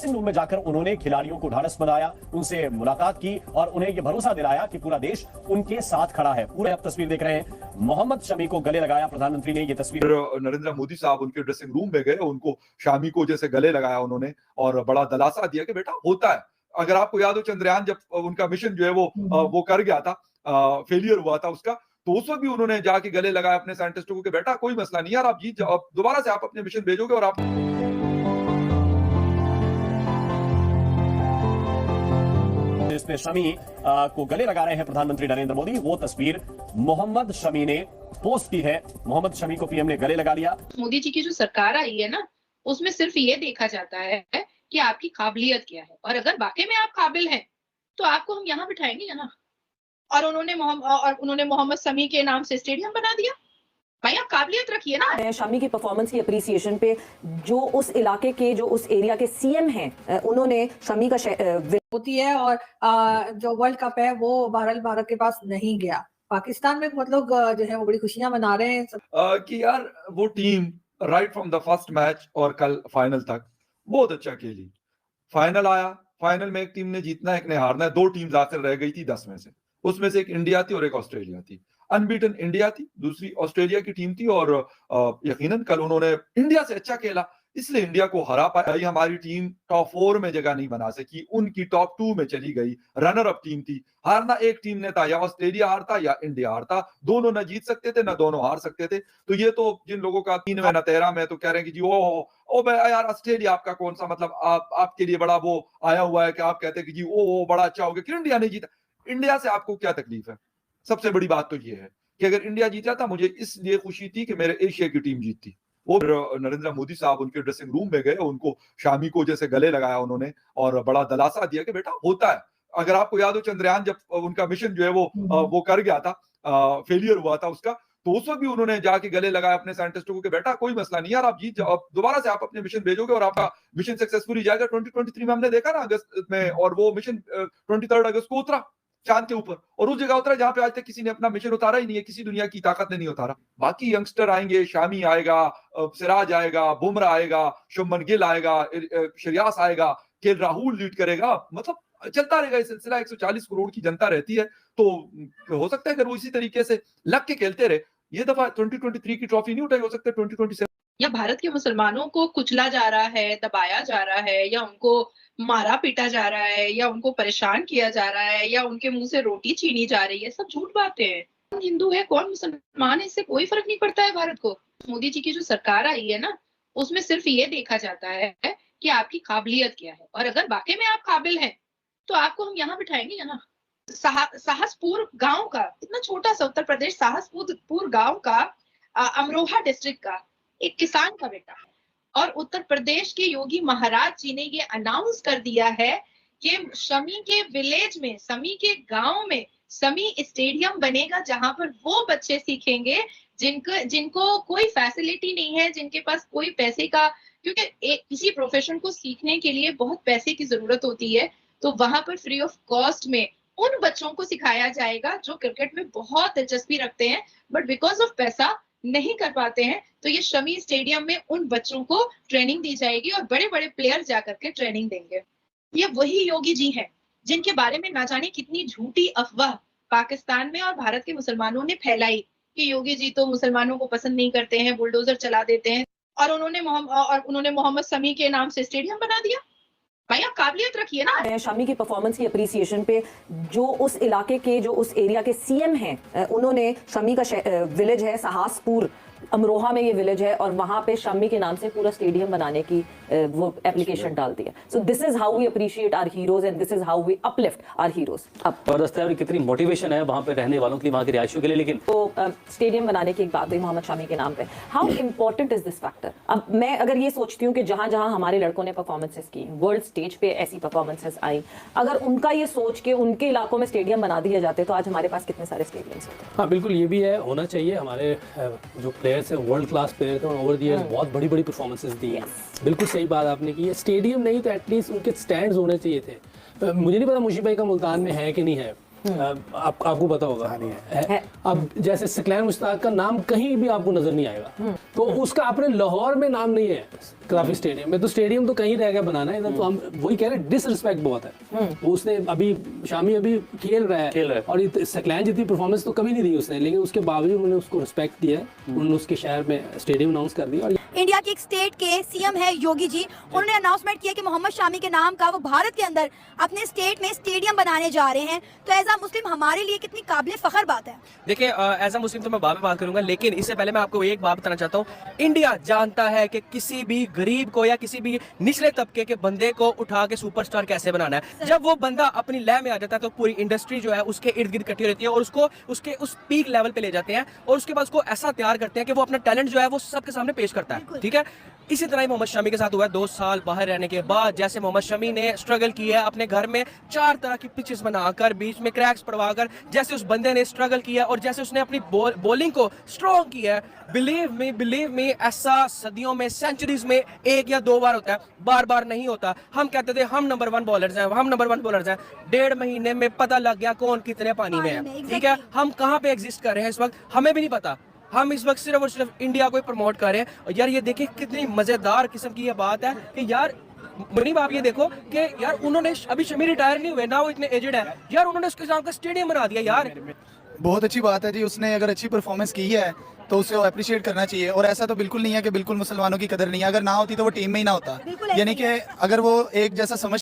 Dressing room में जाकर उन्होंने खिलाड़ियों को ढाढ़स बंधाया, उनसे मुलाकात की और उन्हें यह भरोसा दिलाया कि पूरा देश उनके साथ खड़ा है। पूरे आप तस्वीर देख रहे हैं, मोहम्मद शमी को गले लगाया प्रधानमंत्री ने। ये तस्वीर नरेंद्र मोदी साहब उनके ड्रेसिंग रूम में गए, उनको शामी को जैसे गले लगाया उन्होंने और बड़ा दिलासा दिया कि बेटा होता है। अगर आपको याद हो चंद्रयान जब उनका मिशन जो है वो कर गया था, फेलियर हुआ था उसका, तो उस वक्त भी उन्होंने जाके गले लगाया अपने साइंटिस्टों को कि बेटा कोई मसला नहीं यार, आप जीत जाओ, दोबारा से आप अपने मिशन भेजोगे और आप जिसमें शमी को गले लगा रहे हैं प्रधानमंत्री नरेंद्र मोदी, वो तस्वीर मोहम्मद शमी ने पोस्ट की है। मोहम्मद शमी को पीएम ने गले लगा लिया। मोदी जी की जो सरकार आई है ना, उसमें सिर्फ ये देखा जाता है कि आपकी काबिलियत क्या है, और अगर वाकई में आप काबिल हैं तो आपको हम यहाँ बिठाएंगे या ना। और उन्होंने मोहम्मद शमी के नाम से स्टेडियम बना दिया। भाई आप काबिलियत रखिए ना। शमी की परफॉर्मेंस की अप्रिसिएशन पे जो उस इलाके के, जो उस एरिया के सीएम हैं, उन्होंने शमी का होती है। और जो वर्ल्ड कप है वो भारत के पास नहीं गया। पाकिस्तान में बहुत लोग जो है वो बड़ी खुशियां मना रहे हैं कि यार वो team right from the first match और कल फाइनल तक बहुत अच्छा खेली। फाइनल आया, फाइनल में एक टीम ने जीतना, एक ने हारना है। दो टीम्स आखिर रह गई थी 10 में से, उसमें से एक इंडिया थी और एक ऑस्ट्रेलिया थी। अनबीटन इंडिया थी, दूसरी ऑस्ट्रेलिया की टीम थी और यकीनन कल उन्होंने इंडिया से अच्छा खेला, इसलिए इंडिया को हरा पाई। हमारी टीम टॉप 4 में जगह नहीं बना सकी, उनकी टॉप 2 में चली गई। रनर अप टीम थी। हारना एक टीम ने था, या ऑस्ट्रेलिया हारता या इंडिया हारता, दोनों न जीत सकते थे न दोनों हार सकते थे। तो ये तो जिन लोगों का 3 में न 13 में तो कह रहे हैं कि जी ओ यार ऑस्ट्रेलिया आपका कौन सा मतलब आपके लिए बड़ा वो आया हुआ है कि आप कहते हैं कि जी ओ बड़ा अच्छा हो गया कि इंडिया नहीं जीता। इंडिया से आपको क्या तकलीफ है? सबसे बड़ी बात तो ये है कि अगर इंडिया जीता था, मुझे इसलिए खुशी थी कि मेरे एशिया की टीम जीतती। वो नरेंद्र मोदी साहब उनके ड्रेसिंग रूम में गए, उनको शामी को जैसे गले लगाया उन्होंने और बड़ा दिलासा दिया कि बेटा होता है। अगर आपको याद हो चंद्रयान जब उनका मिशन जो है वो कर गया था, फेलियर हुआ था उसका, तो उस वक्त भी उन्होंने जाके गले लगाया अपने साइंटिस्टों को कि बेटा कोई मसला नहीं यार, आप जीत जाओ, दोबारा से आप अपने मिशन भेजोगे और आपका मिशन सक्सेसफुली जाएगा। 2023 में हमने देखा ना अगस्त में, और वो मिशन 23 अगस्त को उतरा चांद के ऊपर, और उस जगह उतरा जहां पे आज तक किसी ने अपना मिशन उतारा ही नहीं है, किसी दुनिया की ताकत ने नहीं उतारा। बाकी यंगस्टर आएंगे, शामी आएगा, सिराज आएगा, बुमराह आएगा, शुभमन गिल आएगा, श्रेयस आएगा, के राहुल लीड करेगा, मतलब चलता रहेगा ये सिलसिला। 140 करोड़ की जनता रहती है, तो हो सकता है अगर वो इसी तरीके से लग के खेलते रहे, ये दफा 2023 की ट्रॉफी नहीं उठाई, हो सकता है 2027। या भारत के मुसलमानों को कुचला जा रहा है, दबाया जा रहा है, या उनको मारा पीटा जा रहा है, या उनको परेशान किया जा रहा है, या उनके मुंह से रोटी छीनी जा रही है, सब झूठ बातें हैं। कौन हिंदू है कौन मुसलमान है, इससे कोई फर्क नहीं पड़ता है भारत को। मोदी जी की जो सरकार आई है ना, उसमें सिर्फ ये देखा जाता है कि आपकी काबिलियत क्या है, और अगर वाकई में आप काबिल हैं तो आपको हम यहाँ बिठाएंगे या ना। साहसपुर गांव का, इतना छोटा सा उत्तर प्रदेश साहसपुर गांव का, अमरोहा डिस्ट्रिक्ट का एक किसान का बेटा, और उत्तर प्रदेश के योगी महाराज जी ने ये अनाउंस कर दिया है कि शमी के विलेज में, शमी के गांव में शमी स्टेडियम बनेगा, जहां पर वो बच्चे सीखेंगे जिनको कोई फैसिलिटी नहीं है, जिनके पास कोई पैसे का, क्योंकि किसी प्रोफेशन को सीखने के लिए बहुत पैसे की जरूरत होती है, तो वहां पर फ्री ऑफ कॉस्ट में उन बच्चों को सिखाया जाएगा जो क्रिकेट में बहुत दिलचस्पी रखते हैं बट बिकॉज ऑफ पैसा नहीं कर पाते हैं। तो ये शमी स्टेडियम में उन बच्चों को ट्रेनिंग दी जाएगी और बड़े बड़े प्लेयर जाकर के ट्रेनिंग देंगे। ये वही योगी जी हैं जिनके बारे में ना जाने कितनी झूठी अफवाह पाकिस्तान में और भारत के मुसलमानों ने फैलाई कि योगी जी तो मुसलमानों को पसंद नहीं करते हैं, बुलडोजर चला देते हैं, और उन्होंने मोहम्मद शमी के नाम से स्टेडियम बना दिया। भाई आप काबिलियत रखिए ना। शमी की परफॉर्मेंस की अप्रिसिएशन पे जो उस इलाके के, जो उस एरिया के सीएम हैं, उन्होंने शमी का विलेज है साहसपुर, अमरोहा में ये विलेज है, और वहां पे शमी के नाम से पूरा स्टेडियम बनाने की वो एप्लीकेशन डाल दिया। So this is how we appreciate our heroes and this is how we uplift our heroes. अब जबरदस्त है, और कितनी मोटिवेशन है वहां पे रहने वालों की, वहां के रिहायशियों के लिए। लेकिन तो स्टेडियम बनाने की एक बात हुई मोहम्मद शमी के नाम पे। How important is this factor? अब मैं अगर ये सोचती हूँ कि जहां जहां हमारे लड़कों ने परफॉर्मेंसेस की, वर्ल्ड स्टेज पे ऐसी परफॉर्मेंसेस आई, अगर उनका ये सोच के उनके इलाकों में स्टेडियम बना दिए जाते तो आज हमारे पास कितने सारे स्टेडियम्स होते। हाँ बिल्कुल, ये भी है, होना चाहिए। हमारे जो प्लेयर्स हैं वर्ल्ड क्लास प्लेयर थे, ओवर द ईयर्स बहुत बड़ी बड़ी परफॉर्मेंसेस दी हैं। बिल्कुल सही बात आपने की है। स्टेडियम नहीं तो एटलीस्ट उनके स्टैंड्स होने चाहिए थे। मुझे नहीं पता मुशीफ भाई का मुल्तान में है कि नहीं है, आपको पता होगा है। अब जैसे सकलैन मुश्ताक का नाम कहीं भी आपको नजर नहीं आएगा, तो उसका अपने लाहौर में नाम नहीं है काफी स्टेडियम में, तो स्टेडियम तो कहीं रह गया बनाना, इधर तो हम वही कह रहे हैं डिसरिस्पेक्ट बहुत है। वो उसने अभी शामी अभी खेल रहा है और सकलैन जितनी परफॉर्मेंस तो कभी नहीं दी उसने, लेकिन उसके बावजूद उन्होंने उसको रिस्पेक्ट दिया है, उन्होंने उसके शहर में स्टेडियम अनाउंस कर दिया। और इंडिया के एक स्टेट के सीएम है योगी जी, उन्होंने अनाउंसमेंट किया कि मोहम्मद शामी के नाम का वो भारत के अंदर अपने स्टेट में स्टेडियम बनाने जा रहे हैं। तो एज अ मुस्लिम हमारे लिए कितनी काबिल फख्र बात है। देखिए एज अ मुस्लिम तो मैं बाद में बात करूंगा, लेकिन इससे पहले मैं आपको एक बात बताना चाहता हूँ। इंडिया जानता है कि किसी भी गरीब को या किसी भी निचले तबके के बंदे को उठा के सुपरस्टार कैसे बनाना है। जब वो बंदा अपनी लय में आ जाता है तो पूरी इंडस्ट्री जो है उसके इर्द गिर्द इकट्ठी रहती है और उसको उसके उस पीक लेवल पे ले जाते हैं और उसके बाद उसको ऐसा तैयार करते हैं कि वो अपना टैलेंट जो है वो सबके सामने पेश करता है। ठीक है, इसी तरह ही मोहम्मद शमी के साथ हुआ है। 2 साल बाहर रहने के बाद जैसे मोहम्मद शमी ने स्ट्रगल किया है अपने घर में 4 तरह की पिचेस बनाकर बीच में क्रैक्स पड़वाकर, जैसे उस बंदे ने स्ट्रगल किया और जैसे उसने अपनी बॉलिंग को स्ट्रॉन्ग किया है, बिलीव मी ऐसा सदियों में सेंचुरीज में 1 या 2 बार होता है, बार बार नहीं होता। हम कहते थे हम नंबर 1 बॉलर्स हैं, हम नंबर 1 बॉलर्स हैं, 1.5 महीने में पता लग गया कौन कितने पानी में है। ठीक है, हम कहाँ पे एग्जिस्ट कर रहे हैं इस वक्त हमें भी नहीं पता। हम इस वक्त सिर्फ और सिर्फ इंडिया को प्रमोट कर रहे हैं। और यार ये देखिए कितनी मजेदार किस्म की ये बात है कि यार मुनीब आप ये देखो कि यार उन्होंने अभी शमी रिटायर नहीं हुए ना, वो इतने एजेड है यार, उन्होंने उसके नाम का स्टेडियम बना दिया यार। बहुत अच्छी बात है जी, उसने अगर अच्छी परफॉर्मेंस की है तो उसे अप्रिशिएट करना चाहिए। और ऐसा तो बिल्कुल नहीं है कि बिल्कुल मुसलमानों की कदर नहीं है, अगर ना होती तो वो टीम में ही ना होता। यानी कि अगर वो एक जैसा समझ